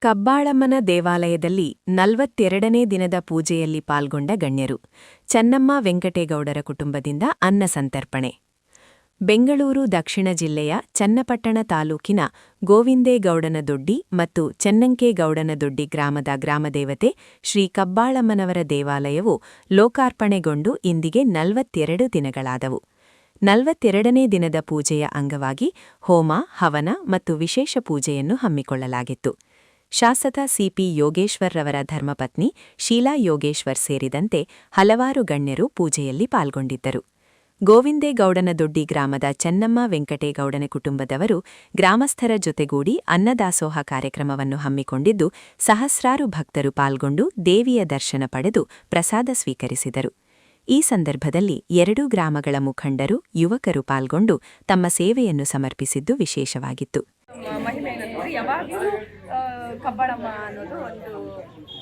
ಕಬ್ಬಾಳಮ್ಮನ ದೇವಾಲಯದಲ್ಲಿ 42ನೇ ದಿನದ ಪೂಜೆಯಲ್ಲಿ ಪಾಲ್ಗೊಂಡ ಗಣ್ಯರು. ಚನ್ನಮ್ಮ ವೆಂಕಟೇಗೌಡರ ಕುಟುಂಬದಿಂದ ಅನ್ನ ಸಂತರ್ಪಣೆ. ಬೆಂಗಳೂರು ದಕ್ಷಿಣ ಜಿಲ್ಲೆಯ ಚನ್ನಪಟ್ಟಣ ತಾಲೂಕಿನ ಗೋವಿಂದೇಗೌಡನದೊಡ್ಡಿ ಮತ್ತು ಚೆನ್ನಂಕೇಗೌಡನದೊಡ್ಡಿ ಗ್ರಾಮದ ಗ್ರಾಮದೇವತೆ ಶ್ರೀ ಕಬ್ಬಾಳಮ್ಮನವರ ದೇವಾಲಯವು ಲೋಕಾರ್ಪಣೆಗೊಂಡು ಇಂದಿಗೆ 42 ದಿನಗಳಾದವು. 42ನೇ ದಿನದ ಪೂಜೆಯ ಅಂಗವಾಗಿ ಹೋಮ, ಹವನ ಮತ್ತು ವಿಶೇಷ ಪೂಜೆಯನ್ನು ಹಮ್ಮಿಕೊಳ್ಳಲಾಗಿತ್ತು. ಶಾಸಕ ಸಿಪಿ ಯೋಗೇಶ್ವರ್ರವರ ಧರ್ಮಪತ್ನಿ ಶೀಲಾ ಯೋಗೇಶ್ವರ್ ಸೇರಿದಂತೆ ಹಲವಾರು ಗಣ್ಯರು ಪೂಜೆಯಲ್ಲಿ ಪಾಲ್ಗೊಂಡಿದ್ದರು. ಗೋವಿಂದೇಗೌಡನದೊಡ್ಡಿ ಗ್ರಾಮದ ಚೆನ್ನಮ್ಮ ವೆಂಕಟೇಗೌಡನ ಕುಟುಂಬದವರು ಗ್ರಾಮಸ್ಥರ ಜೊತೆಗೂಡಿ ಅನ್ನದಾಸೋಹ ಕಾರ್ಯಕ್ರಮವನ್ನು ಹಮ್ಮಿಕೊಂಡಿದ್ದು, ಸಹಸ್ರಾರು ಭಕ್ತರು ಪಾಲ್ಗೊಂಡು ದೇವಿಯ ದರ್ಶನ ಪಡೆದು ಪ್ರಸಾದ ಸ್ವೀಕರಿಸಿದರು. ಈ ಸಂದರ್ಭದಲ್ಲಿ ಎರಡೂ ಗ್ರಾಮಗಳ ಮುಖಂಡರು, ಯುವಕರು ಪಾಲ್ಗೊಂಡು ತಮ್ಮ ಸೇವೆಯನ್ನು ಸಮರ್ಪಿಸಿದ್ದು ವಿಶೇಷವಾಗಿತ್ತು. ಮಹಿಮೆ ಏನಂದ್ರೆ ಯಾವಾಗಲೂ ಕಬ್ಬಾಳಮ್ಮ ಅನ್ನೋದು ಒಂದು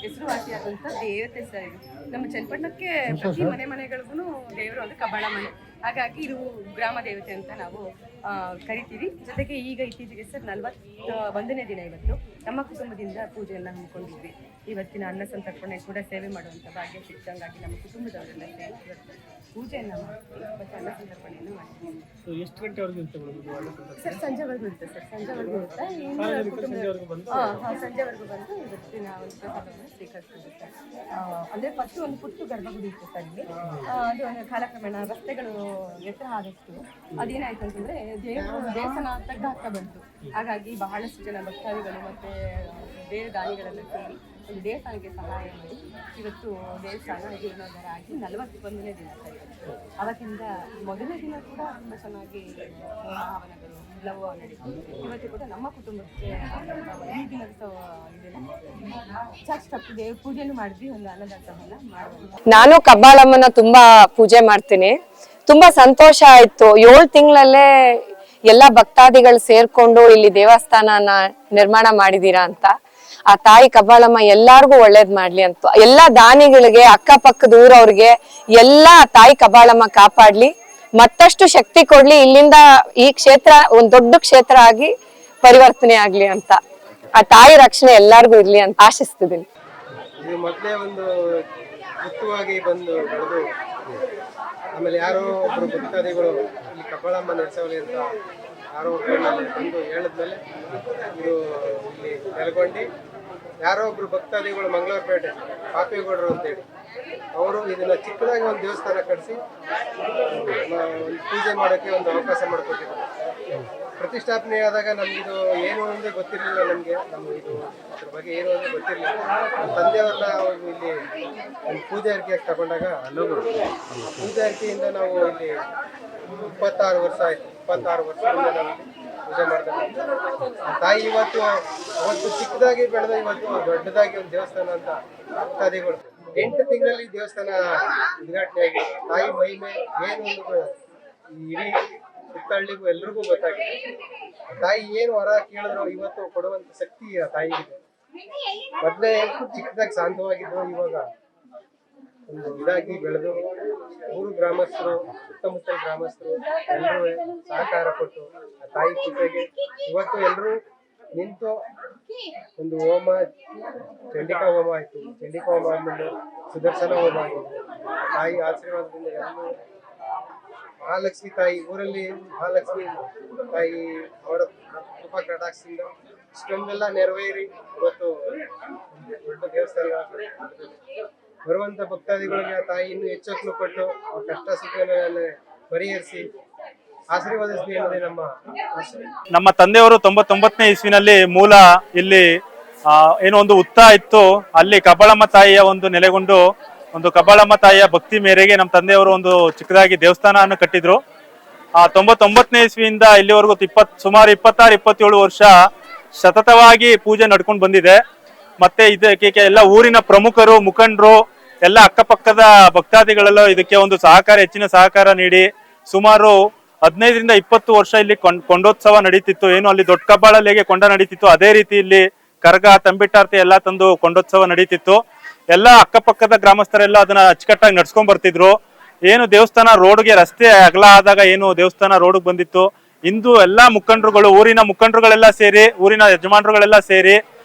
ಹೆಸರುವಾಸಿಯಾದಂಥ ದೇವತೆ ಸರ್. ನಮ್ಮ ಚನ್ನಪಟ್ಟಣಕ್ಕೆ ಪ್ರತಿ ಮನೆಗಳಿಗೂ ದೇವರು ಅಂದ್ರೆ ಕಬ್ಬಾಳಮ್ಮನೆ. ಹಾಗಾಗಿ ಇದು ಗ್ರಾಮ ದೇವತೆ ಅಂತ ನಾವು ಕರಿತೀವಿ. ಜೊತೆಗೆ ಈಗ ಇತ್ತೀಚೆಗೆ ಸರ್ 41ನೇ ದಿನ ಇವತ್ತು ನಮ್ಮ ಕುಟುಂಬದಿಂದ ಪೂಜೆಯನ್ನು ಹಮ್ಮಿಕೊಂಡಿದ್ವಿ. ಇವತ್ತಿನ ಅನ್ನ ಸಂತರ್ಪಣೆ ಕೂಡ ಸೇವೆ ಮಾಡುವಂಥ ಭಾಗ್ಯ ಸಿಕ್ಕಂಗಾಗಿ ನಮ್ಮ ಕುಟುಂಬದವರೆಲ್ಲ ಸೇರಿ ಇವತ್ತು ಪೂಜೆಯನ್ನು ಮಾಡ್ತೀವಿ ಮತ್ತು ಅನ್ನ ಸಂತರ್ಪಣೆಯನ್ನು ಮಾಡ್ತೀವಿ. ಎಷ್ಟು ಗಂಟೆವರೆಗೂ ಇರುತ್ತೆ ಸರ್? ಸಂಜೆವರೆಗೂ ಇರುತ್ತೆ ಸರ್, ಸಂಜೆವರೆಗೂ ಇರುತ್ತೆ. ಸಂಜೆವರೆಗೂ ಬಂದು ಇವತ್ತಿನ ಒಂದು ಪ್ರಸಾದವನ್ನು ಸ್ವೀಕರಿಸ್ತೀವಿ ಸರ್. ಅಂದರೆ ಫಸ್ಟ್ ಒಂದು ಪುಟ್ಟು ಗರ್ಭಗುಡಿ ಇತ್ತು ಸರ್ ಇಲ್ಲಿ. ಅದು ಒಂದು ಕಾಲಕ್ರಮೇಣ ರಸ್ತೆಗಳು ಎತ್ತರ ಆದಷ್ಟು ಅದೇನಾಯ್ತು ಅಂತಂದರೆ ದೇವಸ್ಥಾನ ತಗ್ಗಾಗ್ತಾ ಬಂತು. ಹಾಗಾಗಿ ಬಹಳಷ್ಟು ಜನ ಭಕ್ತಾದಿಗಳು ಮತ್ತು ಬೇರೆ ದಾನಿಗಳೆಲ್ಲ ಸೇರಿ ಒಂದು ದೇವಸ್ಥಾನಕ್ಕೆ ಸಹಾಯ ಮಾಡಿ ಇವತ್ತು ದೇವಸ್ಥಾನ ಜೀರ್ಣೋದ್ಧಾರ ಆಗಿ 41ನೇ ದಿನ ಸರ್. ಅವತ್ತಿಂದ ಮೊದಲನೇ ದಿನ ಕೂಡ ತುಂಬ ಚೆನ್ನಾಗಿ ಭಾವನೆಗಳು ಎಲ್ಲವೂ ನಡೀತು. ಇವತ್ತು ಕೂಡ ನಮ್ಮ ಕುಟುಂಬಕ್ಕೆ ಈ ದಿನದ ಚರ್ಚ್ ತಪ್ಪಿದೆ ಪೂಜೆನೂ ಮಾಡಿದ್ವಿ, ಒಂದು ಅನ್ನದಾಸೋಹನ ಮಾಡುವಂಥ. ನಾನು ಕಬ್ಬಾಳಮ್ಮನ ತುಂಬಾ ಪೂಜೆ ಮಾಡ್ತೀನಿ. ತುಂಬಾ ಸಂತೋಷ ಆಯ್ತು. 7 ತಿಂಗಳಲ್ಲೇ ಎಲ್ಲಾ ಭಕ್ತಾದಿಗಳು ಸೇರ್ಕೊಂಡು ಇಲ್ಲಿ ದೇವಸ್ಥಾನನ ನಿರ್ಮಾಣ ಮಾಡಿದೀರಾ ಅಂತ. ಆ ತಾಯಿ ಕಬ್ಬಾಳಮ್ಮ ಎಲ್ಲಾರ್ಗು ಒಳ್ಳೇದ್ ಮಾಡ್ಲಿ ಅಂತ, ಎಲ್ಲಾ ದಾನಿಗಳಿಗೆ, ಅಕ್ಕಪಕ್ಕದ ಊರವ್ರಿಗೆ ಎಲ್ಲಾ ತಾಯಿ ಕಬ್ಬಾಳಮ್ಮ ಕಾಪಾಡ್ಲಿ, ಮತ್ತಷ್ಟು ಶಕ್ತಿ ಕೊಡ್ಲಿ, ಇಲ್ಲಿಂದ ಈ ಕ್ಷೇತ್ರ ಒಂದ್ ದೊಡ್ಡ ಕ್ಷೇತ್ರ ಆಗಿ ಪರಿವರ್ತನೆ ಆಗ್ಲಿ ಅಂತ ಆ ತಾಯಿ ರಕ್ಷಣೆ ಎಲ್ಲಾರ್ಗು ಇರ್ಲಿ ಅಂತ ಆಶಿಸ್ತಿದ್ದೀನಿ. ಮೊದಲೇ ಒಂದು ಮುಖ್ಯವಾಗಿ ಬಂದು ಬೆಳೆದು ಆಮೇಲೆ ಯಾರೋ ಒಬ್ರು ಭಕ್ತಾದಿಗಳು ಇಲ್ಲಿ ಕಬ್ಬಾಳಮ್ಮ ನೆಲೆಸವಲಿ ಅಂತ ಯಾರೋ ಒಬ್ಬರು ಬಂದು ಹೇಳಿದ್ಮೇಲೆ ಇದು ಇಲ್ಲಿ ನೆಲೆಗೊಂಡು ಯಾರೋ ಒಬ್ರು ಭಕ್ತಾದಿಗಳು ಮಂಗಳೂರುಪೇಟೆ ಪಾಪೇಗೌಡರು ಅಂತೇಳಿ ಅವರು ಇದನ್ನ ಚಿಕ್ಕದಾಗಿ ಒಂದು ದೇವಸ್ಥಾನ ಕಟ್ಟಿಸಿ ಒಂದು ಪೂಜೆ ಮಾಡೋಕ್ಕೆ ಒಂದು ಅವಕಾಶ ಮಾಡಿಕೊಟ್ಟಿದ್ರು. ಪ್ರತಿಷ್ಠಾಪನೆ ಆದಾಗ ನಮಗಿದು ಏನು ಅಂದರೆ ಗೊತ್ತಿರಲಿಲ್ಲ. ನಮಗೆ ಇದು ಅದ್ರ ಬಗ್ಗೆ ಏನು ಅಂದರೆ ಗೊತ್ತಿರಲಿಲ್ಲ. ನಮ್ಮ ತಂದೆಯವ್ರನ್ನ ಅವರು ಇಲ್ಲಿ ಒಂದು ಪೂಜಾರಿಕೆಯಾಗಿ ತಗೊಂಡಾಗ ಪೂಜಾರಿಕೆಯಿಂದ ನಾವು ಇಲ್ಲಿ 26 ವರ್ಷ ಆಯಿತು. 26 ವರ್ಷದಿಂದ ನಾವು ಪೂಜೆ ಮಾಡ್ತಾರೆ. ತಾಯಿ ಅವತ್ತು ಚಿಕ್ಕದಾಗಿ ಬೆಳೆದ ಇವತ್ತು ದೊಡ್ಡದಾಗಿ ಒಂದು ದೇವಸ್ಥಾನ ಅಂತ ಭಕ್ತಾದಿಗಳು 8 ತಿಂಗಳಲ್ಲಿ ದೇವಸ್ಥಾನ ಉದ್ಘಾಟನೆ ಆಗಿದೆ. ತಾಯಿ ಮಹಿಮೆ ಏನು ಇಡೀ ಸುತ್ತಹಳ್ಳಿಗೂ ಎಲ್ರಿಗೂ ಗೊತ್ತಾಗಿದೆ. ತಾಯಿ ಏನು ವರ ಕೇಳಿದ್ರು ಇವತ್ತು ಕೊಡುವಂತ ಶಕ್ತಿ ಆ ತಾಯಿಗಿದೆ. ಮೊದಲೇ ಚಿಕ್ಕದಾಗಿ ಶಾಂತವಾಗಿದ್ರು, ಇವಾಗ ಒಂದು ಇದಾಗಿ ಬೆಳೆದು ಊರು ಗ್ರಾಮಸ್ಥರು, ಸುತ್ತಮುತ್ತಲ ಗ್ರಾಮಸ್ಥರು ಎಲ್ಲರೂ ಸಹಕಾರ ಕೊಟ್ಟು ಆ ತಾಯಿ ಪೂಜೆಗೆ ಇವತ್ತು ಎಲ್ಲರೂ ನಿಂತು ಒಂದು ಹೋಮ, ಚಂಡಿಕಾ ಹೋಮ ಆಯ್ತು. ಚಂಡಿಕಾ ಹೋಮ ಆದ್ಮೇಲೆ ಸುದರ್ಶನ ಹೋಮ ಆಯಿತು. ತಾಯಿ ಆಶೀರ್ವಾದದಿಂದ ಎಲ್ಲರೂ ಮಹಾಲಕ್ಷ್ಮಿ ತಾಯಿ ಊರಲ್ಲಿ ಮಹಾಲಕ್ಷ್ಮಿ ತಾಯಿ ಅವರ ಕೃಪಾ ಕಟಾಕ್ಷದಿಂದ ಇಷ್ಟೊಂದೆಲ್ಲ ನೆರವೇರಿ ಇವತ್ತು ದೊಡ್ಡ ದೇವಸ್ಥಾನ ಬರುವಂತ ಭಕ್ತಾದಿಗಳಿಗೆ ತಾಯಿ ಇನ್ನೂ ಹೆಚ್ಚು ಕೊಟ್ಟು ಅವ್ರ ಕಷ್ಟ ಸುಖಗಳನ್ನು ಪರಿಹರಿಸಿ ಆಶೀರ್ವಾದಿಸಲಿ ಅನ್ನೋದೇ ನಮ್ಮ ತಂದೆಯವರು 99ನೇ ಇಸ್ವಿನಲ್ಲಿ ಮೂಲ ಇಲ್ಲಿ ಏನೋ ಒಂದು ಉತ್ತ ಇತ್ತು. ಅಲ್ಲಿ ಕಬ್ಬಾಳಮ್ಮ ತಾಯಿಯ ಒಂದು ನೆಲೆಗೊಂಡು ಒಂದು ಕಬ್ಬಾಳಮ್ಮ ತಾಯಿಯ ಭಕ್ತಿ ಮೇರೆಗೆ ನಮ್ಮ ತಂದೆಯವರು ಒಂದು ಚಿಕ್ಕದಾಗಿ ದೇವಸ್ಥಾನವನ್ನು ಕಟ್ಟಿದ್ರು. 99ನೇ ಇಸ್ವಿಯಿಂದ ಇಲ್ಲಿವರೆಗೂ ಸುಮಾರು 26-27 ವರ್ಷ ಸತತವಾಗಿ ಪೂಜೆ ನಡ್ಕೊಂಡು ಬಂದಿದೆ. ಮತ್ತೆ ಇದಕ್ಕೆ ಎಲ್ಲ ಊರಿನ ಪ್ರಮುಖರು, ಮುಖಂಡರು, ಎಲ್ಲ ಅಕ್ಕಪಕ್ಕದ ಭಕ್ತಾದಿಗಳೆಲ್ಲ ಇದಕ್ಕೆ ಒಂದು ಹೆಚ್ಚಿನ ಸಹಕಾರ ನೀಡಿ ಸುಮಾರು 15ರಿಂದ 20 ವರ್ಷ ಇಲ್ಲಿ ಕೊಂಡೋತ್ಸವ ನಡೀತಿತ್ತು. ಏನು ಅಲ್ಲಿ ದೊಡ್ಡ ಕಬ್ಬಾಳಲ್ಲಿಗೆ ಕೊಂಡ ನಡೀತಿತ್ತು, ಅದೇ ರೀತಿ ಇಲ್ಲಿ ಕರಗ, ತಂಬಿಟ್ಟಾರ್ತಿ ಎಲ್ಲ ತಂದು ಕೊಂಡೋತ್ಸವ ನಡೀತಿತ್ತು. ಎಲ್ಲ ಅಕ್ಕಪಕ್ಕದ ಗ್ರಾಮಸ್ಥರೆಲ್ಲ ಅದನ್ನ ಅಚ್ಚುಕಟ್ಟಾಗಿ ನಡ್ಸ್ಕೊಂಡ್ ಬರ್ತಿದ್ರು. ಏನು ದೇವಸ್ಥಾನ ರೋಡ್ಗೆ ರಸ್ತೆ ಅಗಲ ಆದಾಗ ಏನು ದೇವಸ್ಥಾನ ರೋಡ್ಗೆ ಬಂದಿತ್ತು, ಇಂದು ಎಲ್ಲಾ ಮುಖಂಡರುಗಳು, ಊರಿನ ಮುಖಂಡರುಗಳೆಲ್ಲ ಸೇರಿ, ಊರಿನ ಯಜಮಾನರುಗಳೆಲ್ಲ ಸೇರಿ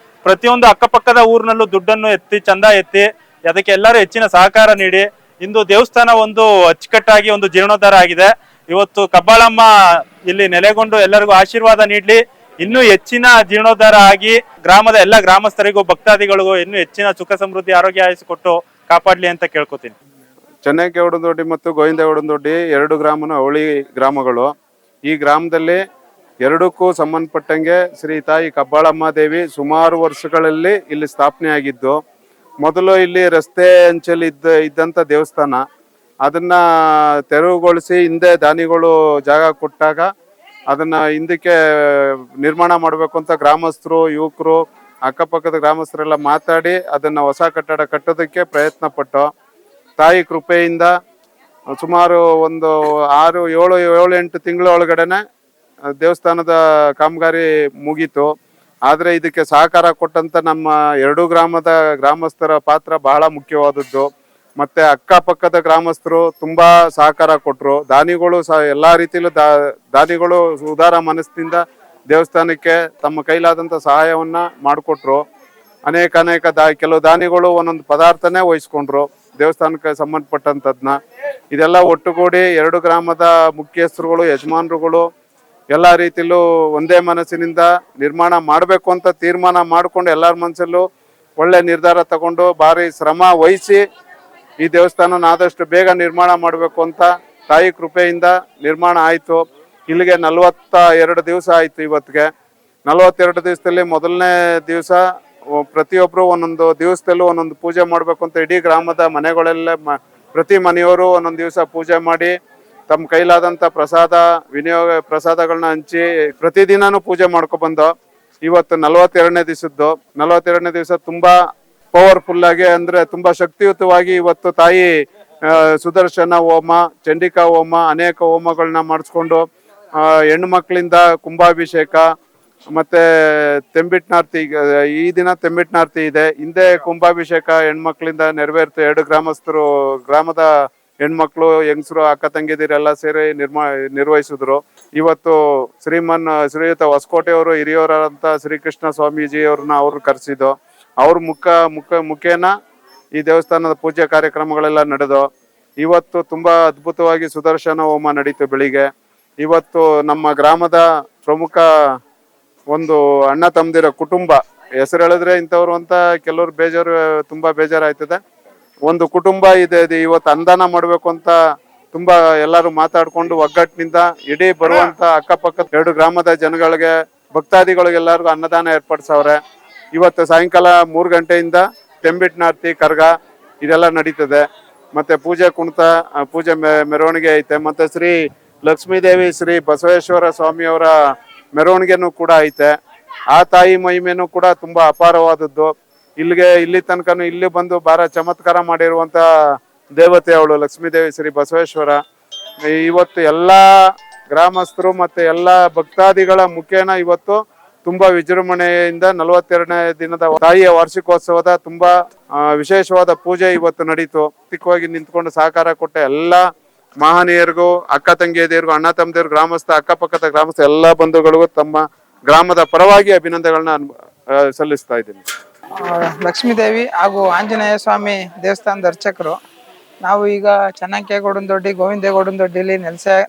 ಪ್ರತಿಯೊಂದು ಅಕ್ಕಪಕ್ಕದ ಊರಿನಲ್ಲೂ ದುಡ್ಡನ್ನು ಎತ್ತಿ ಚಂದ ಎತ್ತಿ ಅದಕ್ಕೆ ಎಲ್ಲರೂ ಹೆಚ್ಚಿನ ಸಹಕಾರ ನೀಡಿ ಇಂದು ದೇವಸ್ಥಾನ ಒಂದು ಅಚ್ಚುಕಟ್ಟಾಗಿ ಒಂದು ಜೀರ್ಣೋದ್ಧಾರ ಆಗಿದೆ. ಇವತ್ತು ಕಬ್ಬಾಳಮ್ಮ ಇಲ್ಲಿ ನೆಲೆಗೊಂಡು ಎಲ್ಲರಿಗೂ ಆಶೀರ್ವಾದ ನೀಡಲಿ, ಇನ್ನೂ ಹೆಚ್ಚಿನ ಜೀರ್ಣೋದ್ಧಾರ ಆಗಿ ಗ್ರಾಮದ ಎಲ್ಲ ಗ್ರಾಮಸ್ಥರಿಗೂ ಭಕ್ತಾದಿಗಳಿಗೂ ಇನ್ನೂ ಹೆಚ್ಚಿನ ಸುಖ ಸಮೃದ್ಧಿ ಆರೋಗ್ಯ ಆಯಸ್ಸು ಕೊಟ್ಟು ಕಾಪಾಡಲಿ ಅಂತ ಕೇಳ್ಕೊತೀನಿ. ಚೆನ್ನಕೇಗೌಡನದೊಡ್ಡಿ ಮತ್ತು ಗೋವಿಂದಗೌಡನದೊಡ್ಡಿ 2 ಗ್ರಾಮನ ಅವಳಿ ಗ್ರಾಮಗಳು. ಈ ಗ್ರಾಮದಲ್ಲಿ ಎರಡಕ್ಕೂ ಸಂಬಂಧಪಟ್ಟಂಗೆ ಶ್ರೀ ತಾಯಿ ಕಬ್ಬಾಳಮ್ಮ ದೇವಿ ಸುಮಾರು ವರ್ಷಗಳಲ್ಲಿ ಇಲ್ಲಿ ಸ್ಥಾಪನೆ ಆಗಿದ್ದು. ಮೊದಲು ಇಲ್ಲಿ ರಸ್ತೆ ಅಂಚಲ್ಲಿ ಇದ್ದಂಥ ದೇವಸ್ಥಾನ, ಅದನ್ನ ತೆರವುಗೊಳಿಸಿ ಹಿಂದೆ ದಾನಿಗಳು ಜಾಗ ಕೊಟ್ಟಾಗ ಅದನ್ನ ಹಿಂದಕ್ಕೆ ನಿರ್ಮಾಣ ಮಾಡಬೇಕು ಅಂತ ಗ್ರಾಮಸ್ಥರು, ಯುವಕರು, ಅಕ್ಕಪಕ್ಕದ ಗ್ರಾಮಸ್ಥರೆಲ್ಲ ಮಾತಾಡಿ ಅದನ್ನ ಹೊಸ ಕಟ್ಟಡ ಕಟ್ಟೋದಕ್ಕೆ ಪ್ರಯತ್ನ ಪಟ್ಟು ತಾಯಿ ಕೃಪೆಯಿಂದ ಸುಮಾರು ಒಂದು 6-7 ತಿಂಗಳ ಒಳಗಡೆನೆ ದೇವಸ್ಥಾನದ ಕಾಮಗಾರಿ ಮುಗೀತು. ಆದರೆ ಇದಕ್ಕೆ ಸಹಕಾರ ಕೊಟ್ಟಂತ ನಮ್ಮ 2 ಗ್ರಾಮದ ಗ್ರಾಮಸ್ಥರ ಪಾತ್ರ ಬಹಳ ಮುಖ್ಯವಾದದ್ದು. ಮತ್ತೆ ಅಕ್ಕಪಕ್ಕದ ಗ್ರಾಮಸ್ಥರು ತುಂಬಾ ಸಹಕಾರ ಕೊಟ್ಟರು. ದಾನಿಗಳು ಸಹ ಎಲ್ಲಾ ರೀತಿಯಲ್ಲೂ ದಾನಿಗಳು ಉದಾರ ಮನಸ್ಸಿನಿಂದ ದೇವಸ್ಥಾನಕ್ಕೆ ತಮ್ಮ ಕೈಲಾದಂಥ ಸಹಾಯವನ್ನ ಮಾಡಿಕೊಟ್ರು. ಅನೇಕ ಕೆಲವು ದಾನಿಗಳು ಒಂದೊಂದು ಪದಾರ್ಥನೇ ವಹಿಸ್ಕೊಂಡ್ರು ದೇವಸ್ಥಾನಕ್ಕೆ ಸಂಬಂಧಪಟ್ಟಂಥದ್ನ. ಇದೆಲ್ಲ ಒಟ್ಟುಗೂಡಿ 2 ಗ್ರಾಮದ ಮುಖ್ಯಸ್ಥರುಗಳು, ಯಜಮಾನರುಗಳು ಎಲ್ಲ ರೀತಿಯಲ್ಲೂ ಒಂದೇ ಮನಸ್ಸಿನಿಂದ ನಿರ್ಮಾಣ ಮಾಡಬೇಕು ಅಂತ ತೀರ್ಮಾನ ಮಾಡಿಕೊಂಡು ಎಲ್ಲರ ಮನಸ್ಸಲ್ಲೂ ಒಳ್ಳೆ ನಿರ್ಧಾರ ತಗೊಂಡು ಭಾರಿ ಶ್ರಮ ವಹಿಸಿ ಈ ದೇವಸ್ಥಾನನ ಆದಷ್ಟು ಬೇಗ ನಿರ್ಮಾಣ ಮಾಡಬೇಕು ಅಂತ ತಾಯಿ ಕೃಪೆಯಿಂದ ನಿರ್ಮಾಣ ಆಯಿತು. ಇಲ್ಲಿಗೆ 42 ದಿವಸ ಆಯಿತು. ಇವತ್ತಿಗೆ 42 ದಿವಸದಲ್ಲಿ ಮೊದಲನೇ ದಿವಸ ಪ್ರತಿಯೊಬ್ಬರು ಒಂದೊಂದು ದಿವಸದಲ್ಲೂ ಒಂದೊಂದು ಪೂಜೆ ಮಾಡಬೇಕು ಅಂತ ಇಡೀ ಗ್ರಾಮದ ಮನೆಗಳೆಲ್ಲ ಪ್ರತಿ ಮನೆಯವರು ಒಂದೊಂದು ದಿವಸ ಪೂಜೆ ಮಾಡಿ ತಮ್ಮ ಕೈಲಾದಂಥ ಪ್ರಸಾದಗಳನ್ನ ಹಂಚಿ ಪ್ರತಿದಿನನೂ ಪೂಜೆ ಮಾಡ್ಕೊಬಂದು ಇವತ್ತು 42ನೇ ದಿವಸದ್ದು. 42ನೇ ದಿವಸ ತುಂಬಾ ಪವರ್ಫುಲ್ ಆಗಿ, ಅಂದ್ರೆ ತುಂಬಾ ಶಕ್ತಿಯುತವಾಗಿ ಇವತ್ತು ತಾಯಿ ಸುದರ್ಶನ ಹೋಮ, ಚಂಡಿಕಾ ಹೋಮ, ಅನೇಕ ಹೋಮಗಳನ್ನ ಮಾಡಿಸ್ಕೊಂಡು ಹೆಣ್ಣು ಮಕ್ಕಳಿಂದ ಕುಂಭಾಭಿಷೇಕ ಮತ್ತೆ ತೆಂಬಿಟ್ನಾರ್ತಿ, ಈ ದಿನ ತೆಂಬಿಟ್ನಾರ್ತಿ ಇದೆ. ಹಿಂದೆ ಕುಂಭಾಭಿಷೇಕ ಹೆಣ್ಮಕ್ಳಿಂದ ನೆರವೇರ್ತು. 2 ಗ್ರಾಮಸ್ಥರು, ಗ್ರಾಮದ ಹೆಣ್ಮಕ್ಳು, ಹೆಂಗಸರು, ಅಕ್ಕ ತಂಗಿದಿರೆಲ್ಲ ಸೇರಿ ನಿರ್ವಹಿಸಿದ್ರು. ಇವತ್ತು ಶ್ರೀಯುತ ಹೊಸಕೋಟೆಯವರು ಹಿರಿಯವರಂತ ಶ್ರೀಕೃಷ್ಣ ಸ್ವಾಮೀಜಿ ಅವ್ರನ್ನ ಕರೆಸಿದ್ದು. ಅವ್ರ ಮುಖೇನ ಈ ದೇವಸ್ಥಾನದ ಪೂಜೆ ಕಾರ್ಯಕ್ರಮಗಳೆಲ್ಲ ನಡೆದು ಇವತ್ತು ತುಂಬಾ ಅದ್ಭುತವಾಗಿ ಸುದರ್ಶನ ಹೋಮ ನಡೀತು ಬೆಳಿಗ್ಗೆ. ಇವತ್ತು ನಮ್ಮ ಗ್ರಾಮದ ಪ್ರಮುಖ ಒಂದು ಅಣ್ಣ ತಮ್ಮದಿರ ಕುಟುಂಬ, ಹೆಸರು ಹೇಳಿದ್ರೆ ಇಂಥವ್ರು ಅಂತ ಕೆಲವ್ರು ತುಂಬಾ ಬೇಜಾರಾಯ್ತದೆ. ಒಂದು ಕುಟುಂಬ ಇದೆ, ಇವತ್ತು ಅನುದಾನ ಮಾಡಬೇಕು ಅಂತ ತುಂಬಾ ಎಲ್ಲರೂ ಮಾತಾಡ್ಕೊಂಡು ಒಗ್ಗಟ್ಟಿನಿಂದ ಇಡೀ ಬರುವಂತ ಅಕ್ಕಪಕ್ಕ 2 ಗ್ರಾಮದ ಜನಗಳಿಗೆ, ಭಕ್ತಾದಿಗಳಿಗೆಲ್ಲರಿಗೂ ಅನ್ನದಾನ ಏರ್ಪಡಿಸವ್ರೆ. ಇವತ್ತು ಸಾಯಂಕಾಲ 3 ಗಂಟೆಯಿಂದ ತೆಂಬಿಟ್ನಾರ್ತಿ, ಕರ್ಗ ಇದೆಲ್ಲ ನಡೀತದೆ. ಮತ್ತೆ ಪೂಜೆ ಕುಣಿತ, ಪೂಜೆ ಮೆರವಣಿಗೆ ಐತೆ. ಮತ್ತೆ ಶ್ರೀ ಲಕ್ಷ್ಮೀದೇವಿ, ಶ್ರೀ ಬಸವೇಶ್ವರ ಸ್ವಾಮಿಯವರ ಮೆರವಣಿಗೆನೂ ಕೂಡ ಐತೆ. ಆ ತಾಯಿ ಮಹಿಮೆನೂ ಕೂಡ ತುಂಬಾ ಅಪಾರವಾದದ್ದು. ಇಲ್ಲಿ ತನಕನು ಇಲ್ಲಿ ಬಂದು ಬಾರ ಚಮತ್ಕಾರ ಮಾಡಿರುವಂತ ದೇವತೆ ಅವಳು ಲಕ್ಷ್ಮೀದೇವಿ, ಶ್ರೀ ಬಸವೇಶ್ವರ. ಇವತ್ತು ಎಲ್ಲಾ ಗ್ರಾಮಸ್ಥರು ಮತ್ತೆ ಎಲ್ಲಾ ಭಕ್ತಾದಿಗಳ ಮುಖೇನ ಇವತ್ತು ತುಂಬಾ ವಿಜೃಂಭಣೆಯಿಂದ 42ನೇ ದಿನದ ತಾಯಿಯ ವಾರ್ಷಿಕೋತ್ಸವದ ತುಂಬಾ ವಿಶೇಷವಾದ ಪೂಜೆ ಇವತ್ತು ನಡೀತು. ಆರ್ಥಿಕವಾಗಿ ನಿಂತ್ಕೊಂಡು ಸಹಕಾರ ಕೊಟ್ಟ ಎಲ್ಲಾ ಮಹನೀಯರಿಗೂ, ಅಕ್ಕ ತಂಗಿಯರಿಗೂ, ಅಣ್ಣ ತಮ್ಮದಿರು, ಗ್ರಾಮಸ್ಥ, ಅಕ್ಕಪಕ್ಕದ ಗ್ರಾಮಸ್ಥ ಎಲ್ಲಾ ಬಂಧುಗಳಿಗೂ ತಮ್ಮ ಗ್ರಾಮದ ಪರವಾಗಿ ಅಭಿನಂದನೆಗಳನ್ನ ಸಲ್ಲಿಸ್ತಾ ಇದ್ದೀನಿ. ಲಕ್ಷ್ಮೀದೇವಿ ಹಾಗೂ ಆಂಜನೇಯ ಸ್ವಾಮಿ ದೇವಸ್ಥಾನದ ಅರ್ಚಕರು. ನಾವು ಈಗ ಚೆನ್ನಕೇಗೌಡನದೊಡ್ಡಿ, ಗೋವಿಂದೇಗೌಡನದೊಡ್ಡಿಲಿ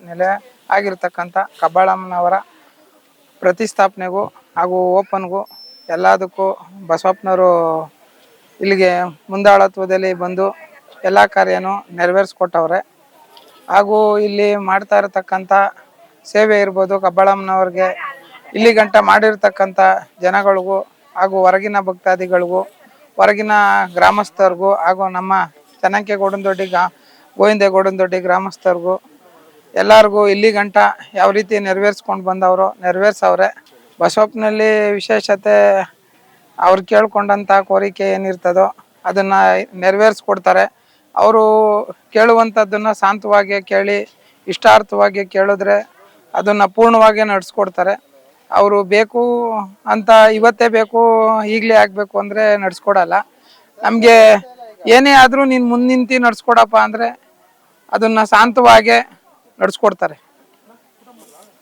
ನೆಲೆ ಆಗಿರ್ತಕ್ಕಂಥ ಕಬ್ಬಾಳಮ್ಮನವರ ಪ್ರತಿಷ್ಠಾಪನೆಗೂ ಹಾಗೂ ಓಪನ್ಗೂ ಎಲ್ಲದಕ್ಕೂ ಬಸವಪ್ಪನವರು ಇಲ್ಲಿಗೆ ಮುಂದಾಳತ್ವದಲ್ಲಿ ಬಂದು ಎಲ್ಲ ಕಾರ್ಯನೂ ನೆರವೇರಿಸ್ಕೊಟ್ಟವ್ರೆ. ಹಾಗೂ ಇಲ್ಲಿ ಮಾಡ್ತಾ ಇರತಕ್ಕಂಥ ಸೇವೆ ಇರ್ಬೋದು, ಕಬ್ಬಾಳಮ್ಮನವ್ರಿಗೆ ಇಲ್ಲಿ ಗಂಟ ಮಾಡಿರ್ತಕ್ಕಂಥ ಜನಗಳಿಗೂ ಹಾಗೂ ಹೊರಗಿನ ಭಕ್ತಾದಿಗಳಿಗೂ, ಹೊರಗಿನ ಗ್ರಾಮಸ್ಥರಿಗೂ ಹಾಗೂ ನಮ್ಮ ಚೆನ್ನಕೇಗೌಡನದೊಡ್ಡಿ, ಗೋವಿಂದೇಗೌಡನದೊಡ್ಡಿ ಗ್ರಾಮಸ್ಥರಿಗೂ ಎಲ್ಲರಿಗೂ ಇಲ್ಲಿ ಗಂಟ ಯಾವ ರೀತಿ ನೆರವೇರಿಸ್ಕೊಂಡು ಬಂದವರು ನೆರವೇರ್ಸವ್ರೆ. ಬಸವಪ್ಪನಲ್ಲಿ ವಿಶೇಷತೆ ಅವ್ರು ಕೇಳ್ಕೊಂಡಂಥ ಕೋರಿಕೆ ಏನಿರ್ತದೋ ಅದನ್ನು ನೆರವೇರಿಸ್ಕೊಡ್ತಾರೆ. ಅವರು ಕೇಳುವಂಥದ್ದನ್ನು ಶಾಂತವಾಗಿ ಕೇಳಿ ಇಷ್ಟಾರ್ಥವಾಗಿ ಕೇಳಿದ್ರೆ ಅದನ್ನು ಪೂರ್ಣವಾಗಿ ನಡೆಸ್ಕೊಡ್ತಾರೆ. ಅವರು ಬೇಕು ಅಂತ ಇವತ್ತೇ ಬೇಕು ಈಗಲೇ ಆಗಬೇಕು ಅಂದರೆ ನಡೆಸ್ಕೊಡಲ್ಲ. ನಮಗೆ ಏನೇ ಆದರೂ ನೀನು ಮುಂದೆ ನಿಂತು ನಡೆಸ್ಕೊಡಪ್ಪ ಅಂದರೆ ಅದನ್ನು ಶಾಂತವಾಗಿ ನಡೆಸ್ಕೊಡ್ತಾರೆ.